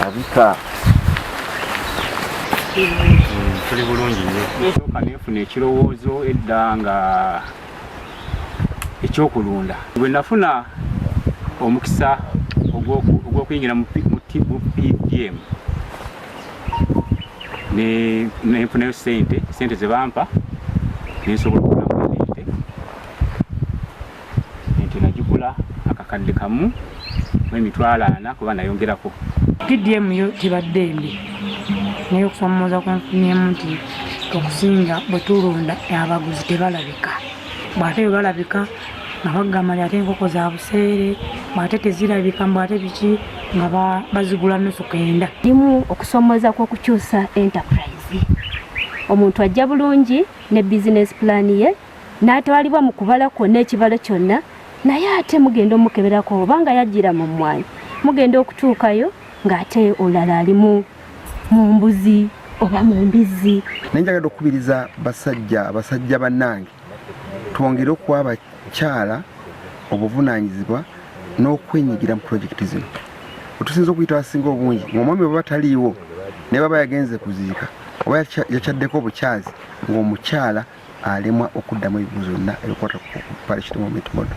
Abika tuli bulungi nnyo. Sooka neefuna ekirowoozo edda nga ekyokulunda. Bwe nafuna omukisa ogw'okuyingira mu PDM nenfunayo sente ze bampa nensobola okugulamu ente nagigula akakadde kamu mu emitwalo 4 kuba nayongerako. PDM yo tibadde mbi naye okusoomooza kwenfunyeemu nti okusinga bwe tulunda abaguzi tebalabika. Bw'ate bwe balabika nga bagamba nti ate enkoko za buseere, bw'ate tezirabika, bw'ate biki nga bazigula nusu 9. Limu okusoomooza kw'okukyusa enterprise. Omuntu ajja bulungi ne business plan ye n'atwalibwa mu kubala kwonna ekibalo kyonna, naye ate mugenda omukeberako obanga yajjira mu mmwanyi mugenda okutuukayo ng'ate olala ali mu mbuzi oba mu mbizzi. Nenjagala okukubiriza basajja bannange twongere okuwa abakyala obuvunaanyizibwa n'okwenyigira mu pulojekiti zino. Otusinza okuyita abasinga obungi ng'omwami bwe bataliiwo ne baba yagenze kuziika oba yakyaddeko obukyazi ng'omukyala alemwa okuddamu ebibuuzo byonna ebikwata ku parish development model.